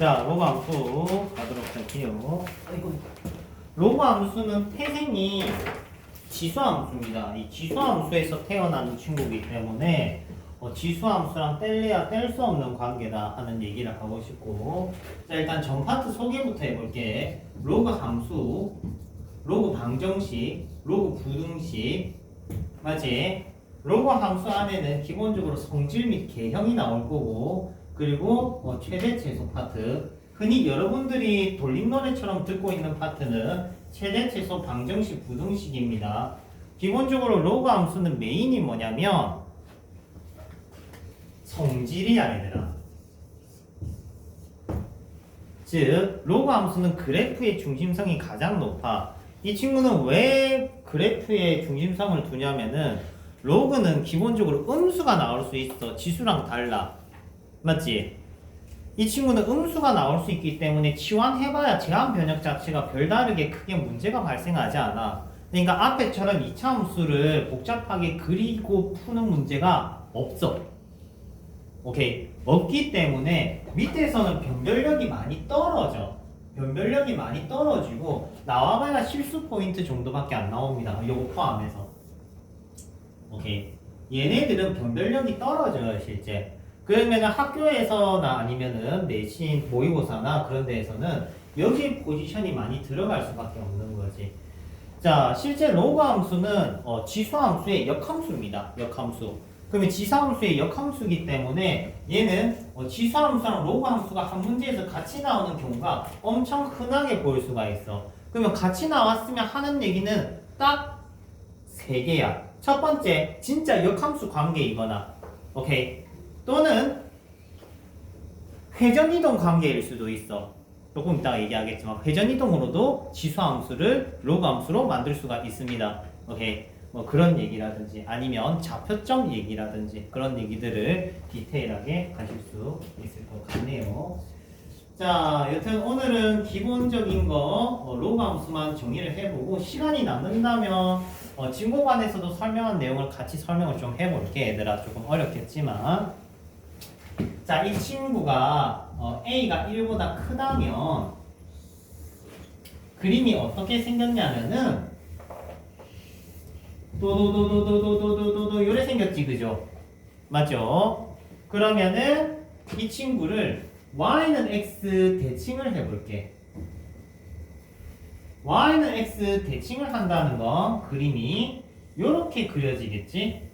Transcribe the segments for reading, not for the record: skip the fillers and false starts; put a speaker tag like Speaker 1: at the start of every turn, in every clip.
Speaker 1: 자, 로그 함수 가도록 할게요. 아이고. 로그 함수는 태생이 지수함수입니다. 이 지수함수에서 태어난 친구이기 때문에 지수함수랑 뗄래야 뗄 수 없는 관계다 하는 얘기를 하고 싶고, 자, 일단 전 파트 소개부터 해볼게. 로그 함수, 로그 방정식, 로그 부등식, 맞지? 로그 함수 안에는 기본적으로 성질 및 개형이 나올 거고, 그리고 최대 최소 파트, 흔히 여러분들이 돌림노래처럼 듣고 있는 파트는 최대 최소 방정식 부등식입니다. 기본적으로 로그 함수는 메인이 뭐냐면 성질이야 얘들아. 즉 로그 함수는 그래프의 중심성이 가장 높아. 이 친구는 왜 그래프의 중심성을 두냐면은 로그는 기본적으로 음수가 나올 수 있어. 지수랑 달라. 맞지? 이 친구는 음수가 나올 수 있기 때문에 치환해봐야 제한 변역 자체가 별다르게 크게 문제가 발생하지 않아. 그러니까 앞에처럼 이차함수를 복잡하게 그리고 푸는 문제가 없어. 오케이? 없기 때문에 밑에서는 변별력이 많이 떨어져. 변별력이 많이 떨어지고 나와봐야 실수 포인트 정도밖에 안 나옵니다. 요거 포함해서. 오케이? 얘네들은 변별력이 떨어져요 실제. 그러면 학교에서나 아니면은 내신 모의고사나 그런 데에서는 여기 포지션이 많이 들어갈 수밖에 없는 거지. 자, 실제 로그 함수는 지수함수의 역함수입니다. 역함수. 그러면 지수함수의 역함수이기 때문에 얘는 지수함수랑 로그 함수가 한 문제에서 같이 나오는 경우가 엄청 흔하게 보일 수가 있어. 그러면 같이 나왔으면 하는 얘기는 딱 세 개야. 첫 번째, 진짜 역함수 관계이거나, 오케이? 또는 회전이동 관계일 수도 있어. 조금 이따가 얘기하겠지만 회전이동으로도 지수함수를 로그 함수로 만들 수가 있습니다. 오케이? 뭐 그런 얘기라든지 아니면 좌표점 얘기라든지 그런 얘기들을 디테일하게 하실 수 있을 것 같네요. 자, 여튼 오늘은 기본적인 거 로그 함수만 정리를 해보고 시간이 남는다면 진고반에서도 설명한 내용을 같이 설명을 좀 해볼게. 얘들아 조금 어렵겠지만, 자, 이 친구가 A가 1보다 크다면 그림이 어떻게 생겼냐면은 도도도도도도도도도 요래 생겼지, 그죠? 맞죠? 그러면은 이 친구를 y는 x 대칭을 해볼게. y는 x 대칭을 한다는 건 그림이 요렇게 그려지겠지?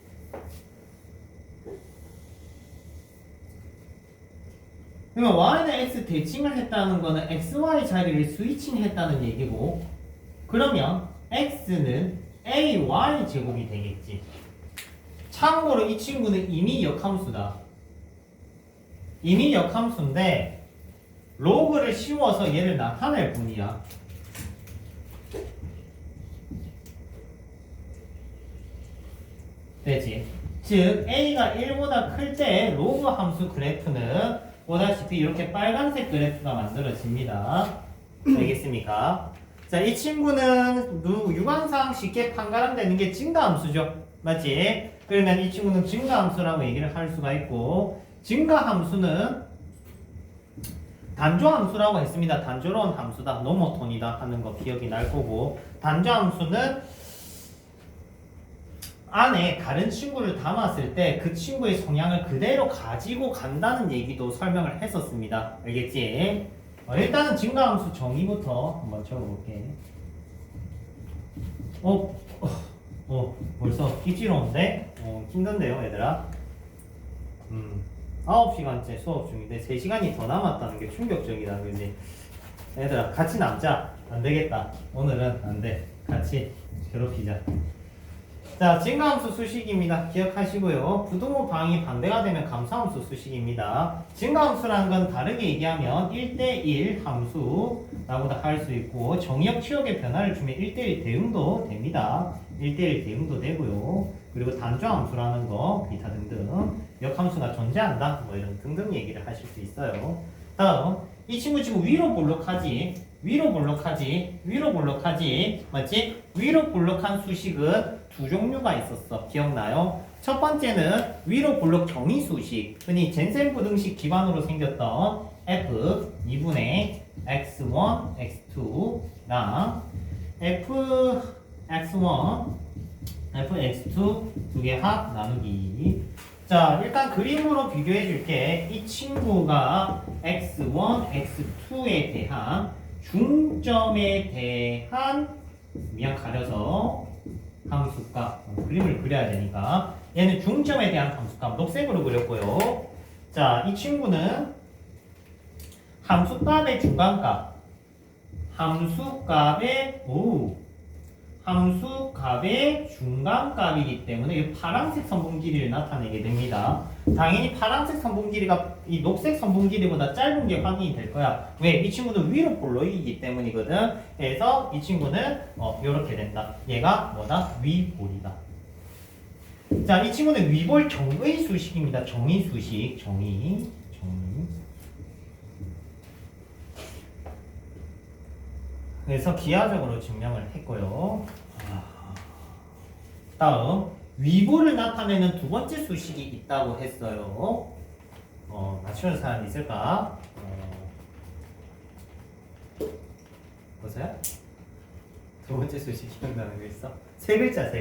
Speaker 1: 그러면 y는 x 대칭을 했다는 거는 xy 자리를 스위칭 했다는 얘기고, 그러면 x는 ay 제곱이 되겠지. 참고로 이 친구는 이미 역함수다. 이미 역함수인데 로그를 씌워서 얘를 나타낼 뿐이야. 되지? 즉 a가 1보다 클 때 로그 함수 그래프는 보다시피 이렇게 빨간색 그래프가 만들어집니다. 알겠습니까? 자, 이 친구는 유관상 쉽게 판가름되는 게 증가함수죠. 맞지? 그러면 이 친구는 증가함수라고 얘기를 할 수가 있고, 증가함수는 단조함수라고 했습니다. 단조로운 함수다, 노모톤이다 하는 거 기억이 날 거고, 단조함수는 안에 다른 친구를 담았을 때 그 친구의 성향을 그대로 가지고 간다는 얘기도 설명을 했었습니다. 알겠지? 일단은 증가함수 정의부터 한번 적어볼게. 벌써 입지로운데? 힘든데요, 얘들아? 9시간째 수업 중인데 3시간이 더 남았다는 게 충격적이다, 그지? 얘들아, 같이 남자. 안 되겠다. 오늘은 안 돼. 같이 괴롭히자. 자, 증가함수 수식입니다. 기억하시고요. 부등호 방이 반대가 되면 감소함수 수식입니다. 증가함수라는 건 다르게 얘기하면 1대1 함수라고도 할 수 있고, 정의역 치역의 변화를 주면 1대1 대응도 됩니다. 1대1 대응도 되고요. 그리고 단조함수라는 거 기타 등등 역함수가 존재한다 뭐 이런 등등 얘기를 하실 수 있어요. 다음, 이 친구 지금 위로 볼록하지? 위로 볼록하지? 위로 볼록하지? 맞지? 위로 볼록한 수식은 두 종류가 있었어. 기억나요? 첫 번째는 위로 볼록 정의 수식, 흔히 젠센 부등식 기반으로 생겼던 f 2분의 x1, x2랑 fx1, fx2 두 개 합 나누기. 자, 일단 그림으로 비교해 줄게. 이 친구가 x1, x2에 대한 중점에 대한 가려서 함수값 그림을 그려야 되니까 얘는 중점에 대한 함수값 녹색으로 그렸고요. 자, 이 친구는 함수값의 중간값, 함수값의 중간값이기 때문에 이 파란색 선분 길이를 나타내게 됩니다. 당연히 파란색 선분 길이가 이 녹색 선분 길이보다 짧은 게 확인이 될 거야. 왜? 이 친구는 위로 볼록이기 때문이거든. 그래서 이 친구는 이렇게 된다. 얘가 뭐다? 위볼이다. 자, 이 친구는 위볼 정의 수식입니다. 정의 수식, 정의. 그래서 기하적으로 증명을 했고요. 다음 위볼을 나타내는 두 번째 수식이 있다고 했어요. 맞추는 사람 있을까? 보세요. 두 번째 수식 기억나는 거 있어? 세 글자.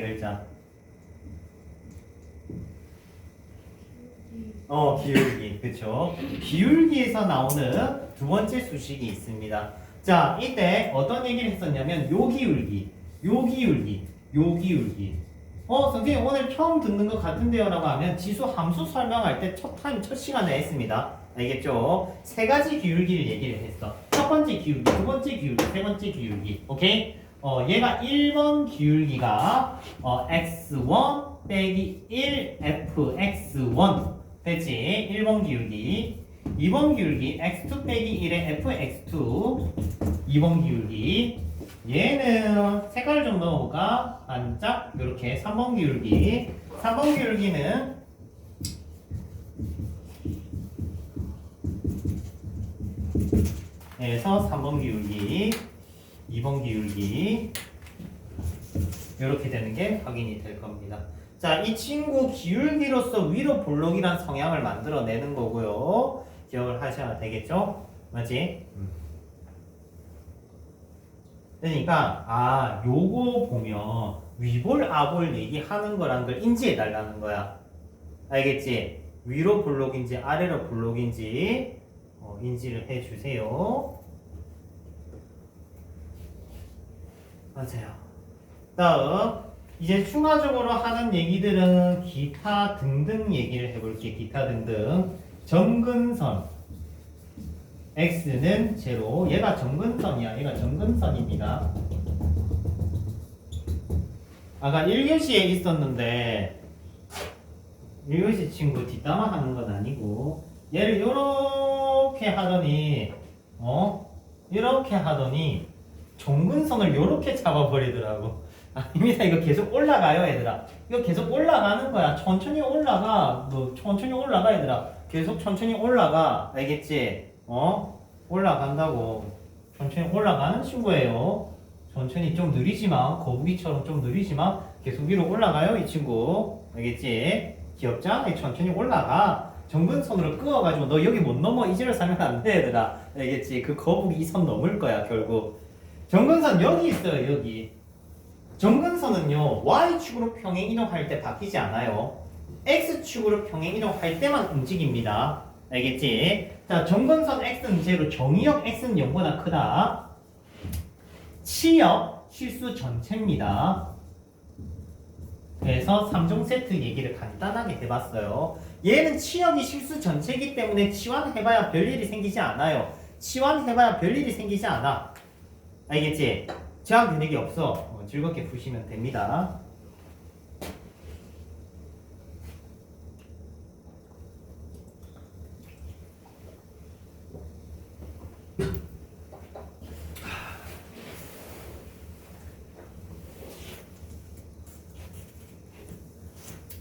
Speaker 1: 기울기. 그쵸? 기울기에서 나오는 두 번째 수식이 있습니다. 자, 이때 어떤 얘기를 했었냐면 요 기울기. 선생님 오늘 처음 듣는 것 같은데요 라고 하면 지수 함수 설명할 때 첫 시간에 했습니다. 알겠죠? 세 가지 기울기를 얘기를 했어. 첫 번째 기울기, 두 번째 기울기, 세 번째 기울기. 오케이? 얘가 1번 기울기가 x1 빼기 1 fx1 됐지? 1번 기울기. 2번 기울기 x2 빼기 1의 fx2 2번 기울기. 얘는 색깔을 좀 넣어볼까? 반짝 이렇게 3번 기울기. 3번 기울기는 그래서 3번 기울기 2번 기울기 이렇게 되는 게 확인이 될 겁니다. 자, 이 친구 기울기로서 위로 볼록이란 성향을 만들어내는 거고요. 기억을 하셔야 되겠죠? 맞지? 그러니까 요거 보면 위볼 아볼 얘기하는 거란 걸 인지해 달라는 거야. 알겠지? 위로 볼록인지 아래로 볼록인지 인지를 해 주세요. 맞아요. 다음 이제 추가적으로 하는 얘기들은 기타 등등 얘기를 해볼게. 기타 등등. 정근선 x는 제로. 얘가 정근선이야. 얘가 정근선입니다. 아까 1교시에 있었는데 1교시 친구 뒷담화 하는 건 아니고 얘를 요렇게 하더니 이렇게 하더니 정근선을 요렇게 잡아버리더라고. 아닙니다. 이거 계속 올라가요, 얘들아. 이거 계속 올라가는 거야. 천천히 올라가. 너 천천히 올라가, 얘들아. 계속 천천히 올라가. 알겠지? 올라간다고. 천천히 올라가는 친구예요. 천천히 좀 느리지만, 거북이처럼 좀 느리지만 계속 위로 올라가요, 이 친구. 알겠지? 귀엽지? 천천히 올라가. 정근선으로 끄어가지고 너 여기 못 넘어. 이지를 사면 안 돼, 얘들아. 알겠지? 그 거북이 이 선 넘을 거야, 결국. 정근선 여기 있어요, 여기. 정근선은요, Y축으로 평행 이동할 때 바뀌지 않아요. X축으로 평행 이동할 때만 움직입니다. 알겠지? 자, 정근선 X는 제로, 정의역 X는 0보다 크다. 치역, 실수 전체입니다. 그래서 3종 세트 얘기를 간단하게 해봤어요. 얘는 치역이 실수 전체이기 때문에 치환해봐야 별일이 생기지 않아요. 치환해봐야 별일이 생기지 않아. 알겠지? 제한 되는 없어. 즐겁게 푸시면 됩니다.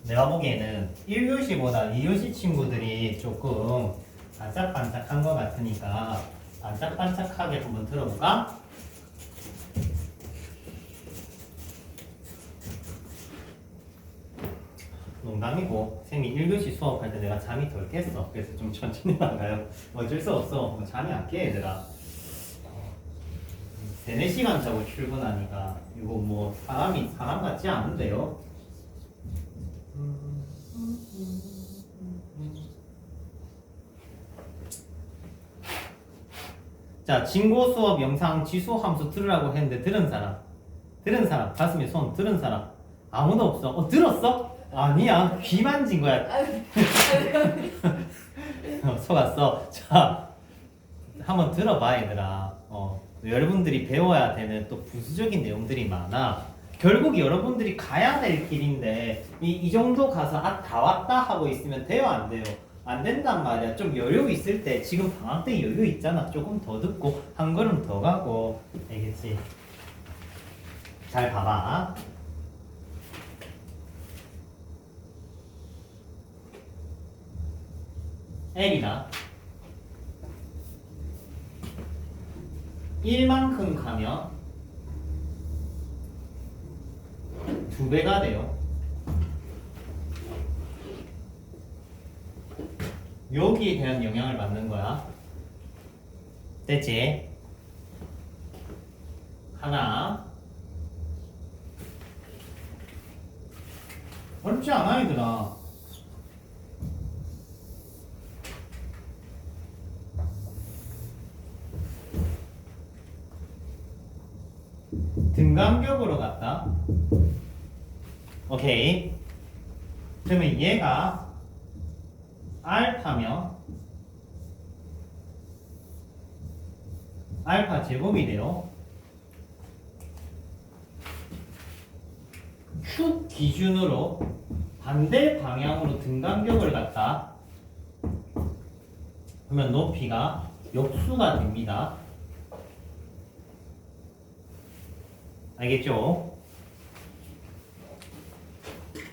Speaker 1: 내가 보기에는 1교시보다 2교시 친구들이 조금 반짝반짝한 것 같으니까 반짝반짝하게 한번 들어볼까? 농담이고 쌤이 1교시 수업할 때 내가 잠이 덜 깼어. 그래서 좀 천천히 나가요. 어쩔 수 없어. 뭐 잠이 안 깨 얘들아. 3-4시간 자고 출근하니까 이거 뭐 사람 같지 않은데요. 자, 진고 수업 영상 지수 함수 들으라고 했는데 들은 사람 가슴에 손 들은 사람 아무도 없어. 들었어? 아니야, 귀 만진 거야. 속았어. 자, 한번 들어봐 얘들아. 여러분들이 배워야 되는 또 부수적인 내용들이 많아. 결국 여러분들이 가야 될 길인데 이 정도 가서 다 왔다 하고 있으면 돼요, 안 돼요? 안 된단 말이야. 좀 여유 있을 때 지금 방학 때 여유 있잖아. 조금 더 듣고 한 걸음 더 가고. 알겠지? 잘 봐봐. L이다. 1만큼 가면 2배가 돼요. 여기에 대한 영향을 받는 거야. 됐지? 하나. 어렵지 않아 얘들아. 등간격으로 갔다. 오케이. 그러면 얘가 알파면 알파 제곱이 돼요. 축 기준으로 반대 방향으로 등간격을 갖다. 그러면 높이가 역수가 됩니다. 알겠죠?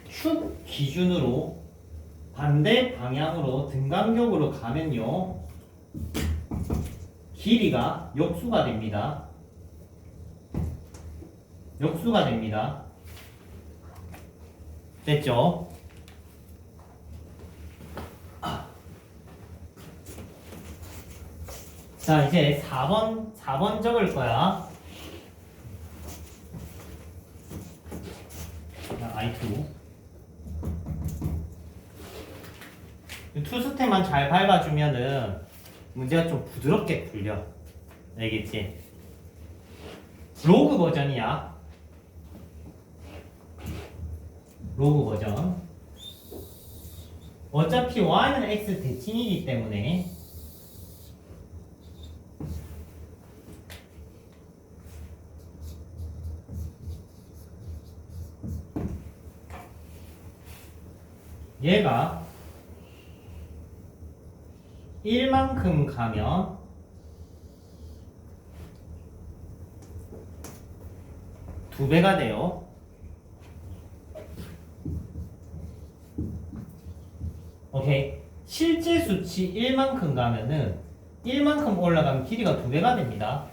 Speaker 1: 축 기준으로 반대 방향으로 등간격으로 가면요 길이가 역수가 됩니다. 역수가 됩니다. 됐죠? 자, 이제 4번 적을 거야. I2 투스텝만 잘 밟아주면은 문제가 좀 부드럽게 풀려. 알겠지? 로그 버전이야. 로그 버전. 어차피 y는 x 대칭이기 때문에 얘가 1만큼 가면 두 배가 돼요. 오케이. 실제 수치 1만큼 가면은 1만큼 올라가면 길이가 2배가 됩니다.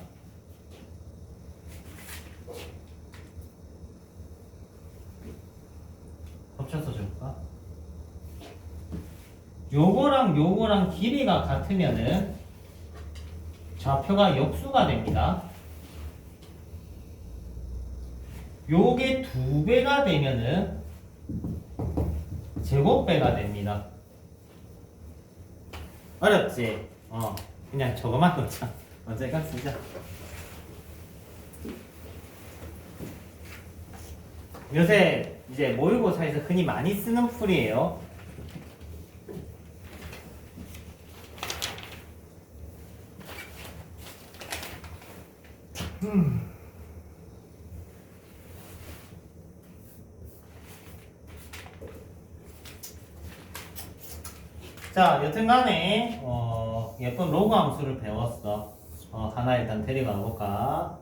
Speaker 1: 합쳐서 줄까? 요거랑 길이가 같으면은 좌표가 역수가 됩니다. 요게 2배가 되면은 제곱배가 됩니다. 어렵지? 그냥 저거만 넣자. 언제가 쓰자. 요새 이제 모의고사에서 흔히 많이 쓰는 풀이에요. 자, 여튼간에 예쁜 로그 함수를 배웠어. 하나 일단 데리고 가볼까?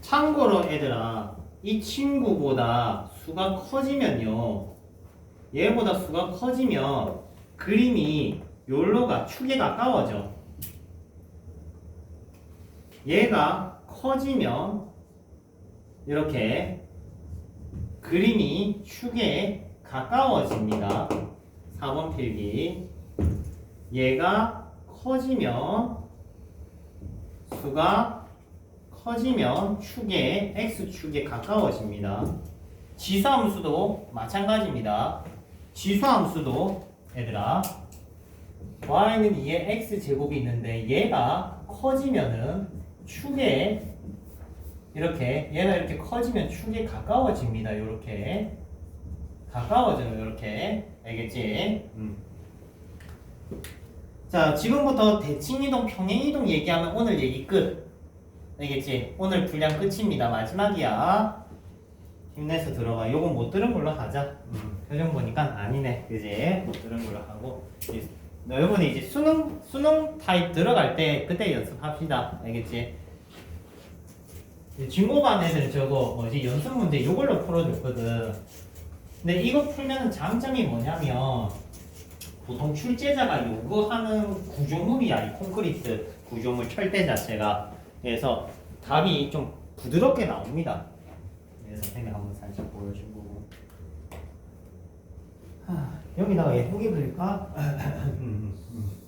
Speaker 1: 참고로 얘들아, 이 친구보다 수가 커지면요, 얘보다 수가 커지면 그림이 요로가 축에 가까워져. 얘가 커지면 이렇게 그림이 축에 가까워집니다. 4번 필기. 얘가 커지면 수가 커지면 축에 x축에 가까워집니다. 지수함수도 마찬가지입니다. 지수함수도 얘들아 y는 2에 x제곱이 있는데 얘가 커지면은 축에 이렇게 얘가 이렇게 커지면 축에 가까워집니다. 이렇게 가까워져요. 이렇게 알겠지? 자, 지금부터 대칭이동, 평행이동 얘기하면 오늘 얘기 끝. 알겠지? 오늘 분량 끝입니다. 마지막이야. 힘내서 들어가. 요건 못 들은 걸로 하자. 표정 보니까 아니네. 그지? 못 들은 걸로 하고. 여러분이 이제 수능 타입 들어갈 때 그때 연습합시다. 알겠지? 중고반 애들 저거 뭐지? 연습 문제 요걸로 풀어줬거든. 근데 이거 풀면은 장점이 뭐냐면 보통 출제자가 요구하는 구조물이야. 이 콘크리트 구조물 철대 자체가. 그래서 답이 좀 부드럽게 나옵니다. 그래서 선생님 한번 살짝 보여주고 여기다가 예쁘게 그릴까?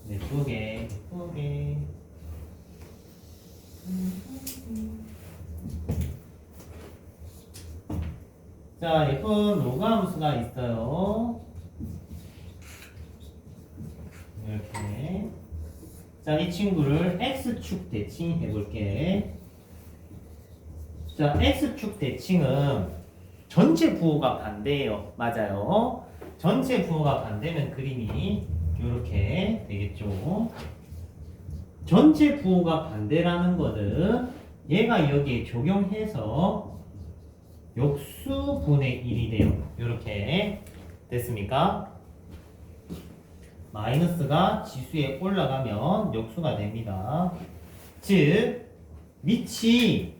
Speaker 1: 예쁘게 예쁘게 자, 예쁜 로그 함수가 있어요. 이렇게. 자, 이 친구를 x축 대칭 해볼게. 자, x축 대칭은 전체 부호가 반대예요. 맞아요. 전체 부호가 반대면 그림이 이렇게 되겠죠. 전체 부호가 반대라는 거는 얘가 여기에 적용해서 역수분의 1이 돼요. 이렇게 됐습니까? 마이너스가 지수에 올라가면 역수가 됩니다. 즉 밑이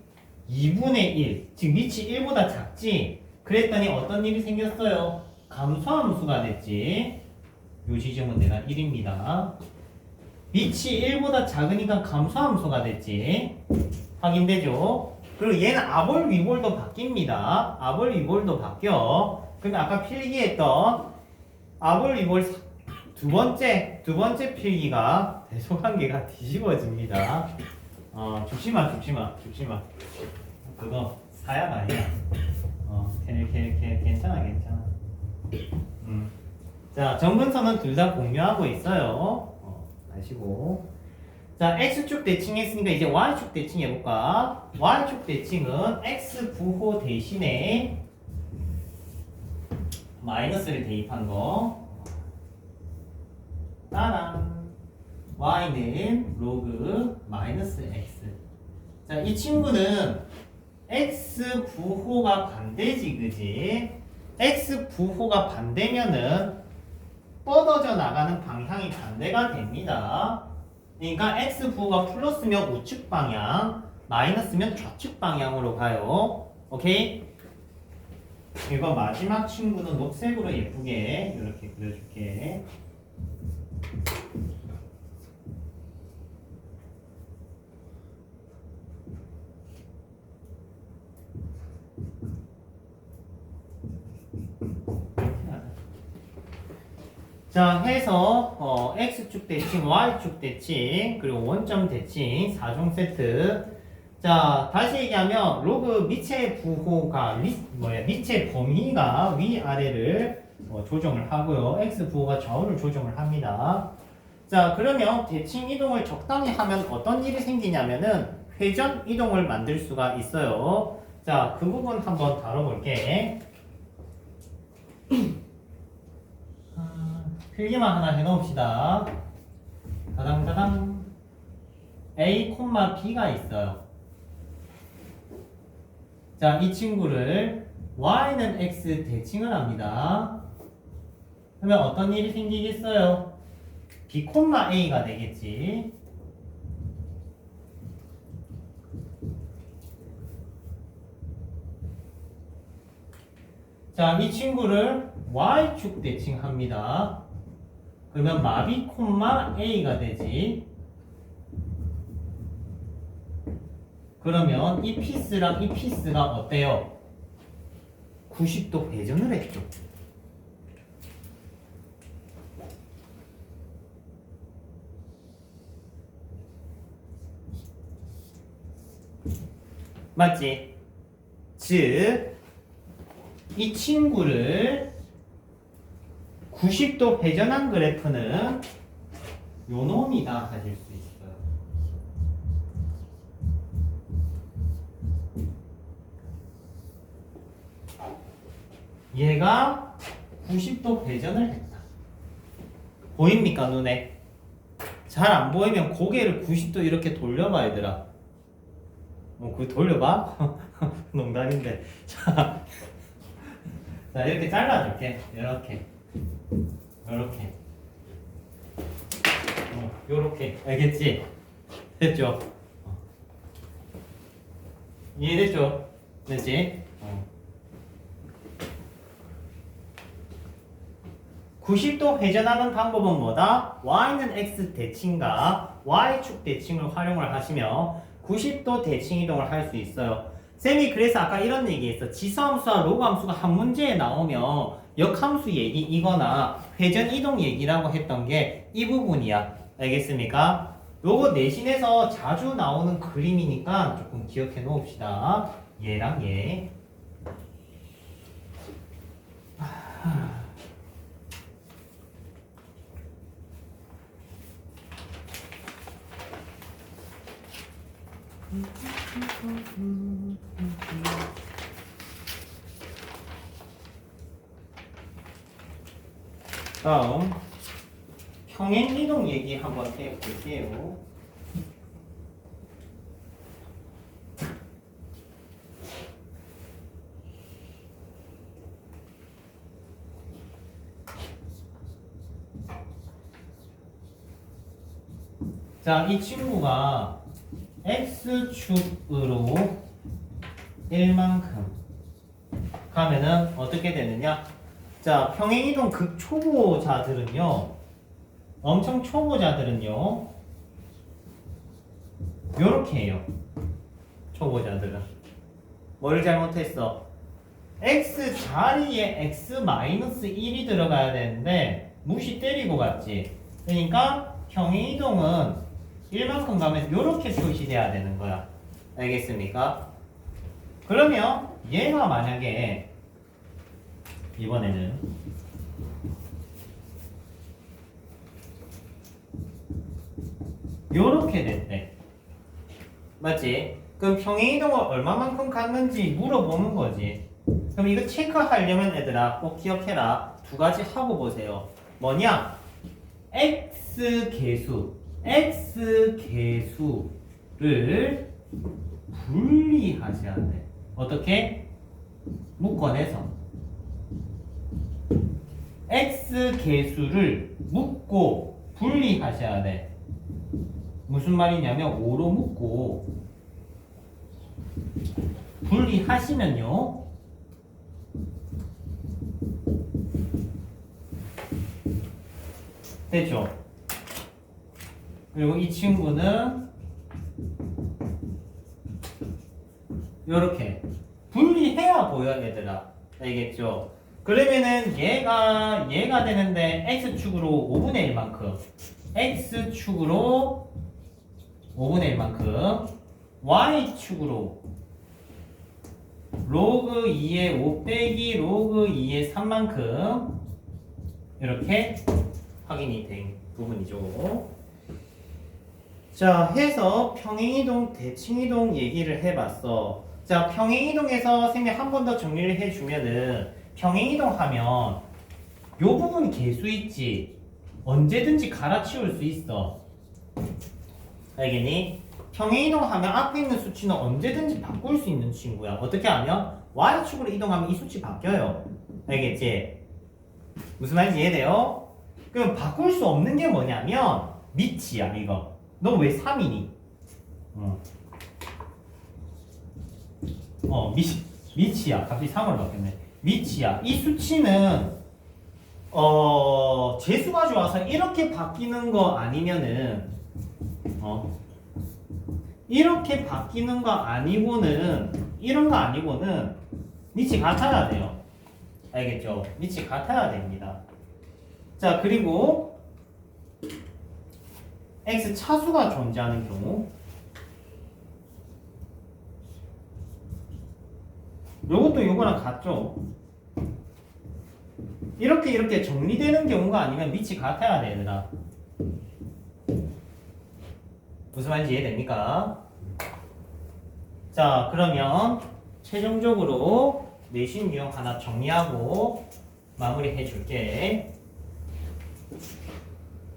Speaker 1: 2분의 1, 즉 밑이 1보다 작지? 그랬더니 어떤 일이 생겼어요? 감소함수가 됐지. 요 지점은 내가 1입니다. 밑이 1보다 작으니까 감소함수가 됐지. 확인되죠? 그리고 얘는 아볼 위볼도 바뀝니다. 아볼 위볼도 바뀌어. 근데 아까 필기했던 아볼 위볼 두 번째 필기가 대소관계가 뒤집어집니다. 죽지 마. 그거 사약 아니야. 괜찮아. 자, 정근선은 둘 다 공유하고 있어요. 아시고. 자, x축 대칭했으니까 이제 y축 대칭 해볼까? y축 대칭은 x 부호 대신에 마이너스를 대입한 거. 따란 y는 로그 마이너스 x. 자, 이 친구는 x 부호가 반대지, 그지? x 부호가 반대면은 뻗어져 나가는 방향이 반대가 됩니다. 그러니까 x 부호가 플러스면 우측 방향, 마이너스면 좌측 방향으로 가요. 오케이? 이거 마지막 친구는 녹색으로 예쁘게 이렇게 그려줄게. 자, 해서 x축 대칭, y축 대칭, 그리고 원점 대칭 4종 세트. 자, 다시 얘기하면 로그 밑의 부호가 밑의 범위가 위아래를 조정을 하고요. x 부호가 좌우를 조정을 합니다. 자, 그러면 대칭 이동을 적당히 하면 어떤 일이 생기냐면은 회전 이동을 만들 수가 있어요. 자, 그 부분 한번 다뤄볼게. 필기만 하나 해놓읍시다. 다당다당 A, B가 있어요. 자, 이 친구를 Y는 X 대칭을 합니다. 그러면 어떤 일이 생기겠어요? B, A가 되겠지. 자, 이 친구를 Y축 대칭합니다. 그러면 마비, A가 되지. 그러면 이 피스랑 이 피스가 어때요? 90도 회전을 했죠. 맞지? 즉, 이 친구를 90도 회전한 그래프는 요 놈이다 하실 수 있어요. 얘가 90도 회전을 했다. 보입니까, 눈에? 잘 안 보이면 고개를 90도 이렇게 돌려봐, 얘들아. 그거 돌려봐? 농담인데. 자, 이렇게 잘라줄게. 이렇게. 이렇게. 요렇게. 알겠지? 됐죠? 이해됐죠? 됐지? 90도 회전하는 방법은 뭐다? y는 x 대칭과 y축 대칭을 활용을 하시며 90도 대칭 이동을 할 수 있어요. 쌤이 그래서 아까 이런 얘기했어. 지수함수와 로그함수가 한 문제에 나오면 역함수 얘기이거나 회전 이동 얘기라고 했던 게 이 부분이야. 알겠습니까? 요거 내신에서 자주 나오는 그림이니까 조금 기억해 놓읍시다. 얘랑 얘. 다음 평행 이동 얘기 한번 해볼게요. 자, 이 친구가 x축으로 1만큼 가면은 어떻게 되느냐? 자, 평행이동 극초보자들은요, 엄청 초보자들은요, 요렇게 해요. 초보자들은. 뭘 잘못했어? x 자리에 x-1이 들어가야 되는데, 무시 때리고 갔지. 그러니까 평행이동은 1만큼 가면 요렇게 표시돼야 되는 거야. 알겠습니까? 그러면 얘가 만약에 이번에는 요렇게 됐대. 맞지? 그럼 평행이동을 얼마만큼 갔는지 물어보는 거지. 그럼 이거 체크하려면 얘들아 꼭 기억해라. 두 가지 하고 보세요. 뭐냐? x계수를 분리하셔야 돼. 어떻게? 묶어내서 x계수를 묶고 분리하셔야 돼. 무슨 말이냐면 5로 묶고 분리하시면요, 되죠? 그리고 이 친구는 이렇게 분리해야 보여, 얘들아. 알겠죠? 그러면은 얘가 되는데 x축으로 5분의 1만큼, x축으로 5분의 1만큼, y축으로 로그 2의 5 빼기 로그 2의 3만큼 이렇게 확인이 된 부분이죠. 자, 해서 평행이동, 대칭이동 얘기를 해봤어. 자, 평행이동에서 쌤이 한 번 더 정리를 해주면은 평행이동 하면 요 부분 계수 있지? 언제든지 갈아치울 수 있어. 알겠니? 평행이동 하면 앞에 있는 수치는 언제든지 바꿀 수 있는 친구야. 어떻게 하면 y축으로 이동하면 이 수치 바뀌어요. 알겠지? 무슨 말인지 이해돼요? 그럼 바꿀 수 없는 게 뭐냐면 미치야, 이거. 너 왜 3이니? 미치야. 갑자기 3으로 바뀌었네. 미치야. 이 수치는 재수가 좋아서 이렇게 바뀌는 거 아니면은 이렇게 바뀌는 거 아니고는 이런 거 아니고는 밑이 같아야 돼요. 알겠죠? 밑이 같아야 됩니다. 자, 그리고 x 차수가 존재하는 경우 요것도 요거랑 같죠? 이렇게 정리되는 경우가 아니면 밑이 같아야 돼, 얘들아. 무슨 말인지 이해됩니까? 자, 그러면 최종적으로 내신 유형 하나 정리하고 마무리해 줄게.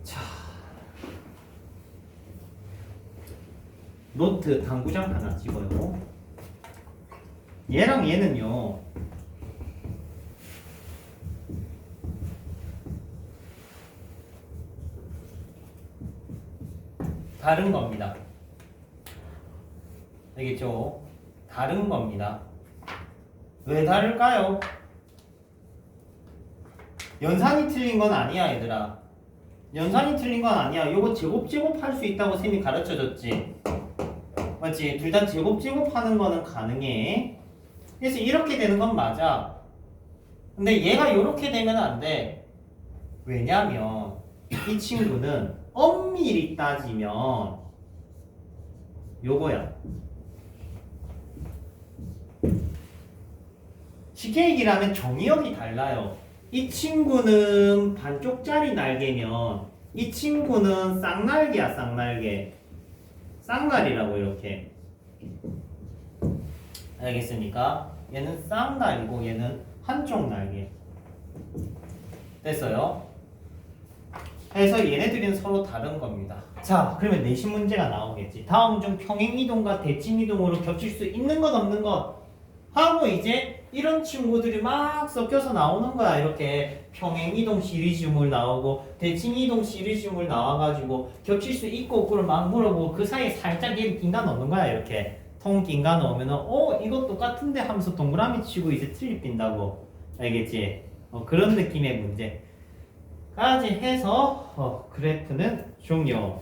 Speaker 1: 자, 노트 당구장 하나 찍어요. 얘랑 얘는요, 다른 겁니다. 알겠죠? 다른 겁니다. 왜 다를까요? 연산이 틀린 건 아니야, 얘들아. 연산이 틀린 건 아니야. 요거 제곱 할 수 있다고 쌤이 가르쳐 줬지. 맞지? 둘 다 제곱 하는 거는 가능해. 그래서 이렇게 되는 건 맞아. 근데 얘가 이렇게 되면 안 돼. 왜냐면 이 친구는 엄밀히 따지면 요거야. 쉽게 얘기를 하면 정의역이 달라요. 이 친구는 반쪽짜리 날개면 이 친구는 쌍날개야, 쌍날개. 쌍날이라고 이렇게. 알겠습니까? 얘는 쌍날이고 얘는 한쪽 날개. 됐어요? 그래서 얘네들은 서로 다른 겁니다. 자, 그러면 내신 문제가 나오겠지. 다음 중 평행이동과 대칭이동으로 겹칠 수 있는 것 없는 것 하고 이제 이런 친구들이 막 섞여서 나오는 거야. 이렇게 평행이동 시리즈물 나오고 대칭이동 시리즈물 나와가지고 겹칠 수 있고 없고를 막 물어보고 그 사이에 살짝 얘를 낀가 넣는 거야. 이렇게 통 낀가 넣으면은 이거 똑같은데 하면서 동그라미 치고 이제 틀리 낀다고. 알겠지? 그런 느낌의 문제까지 해서 그래프는 종료.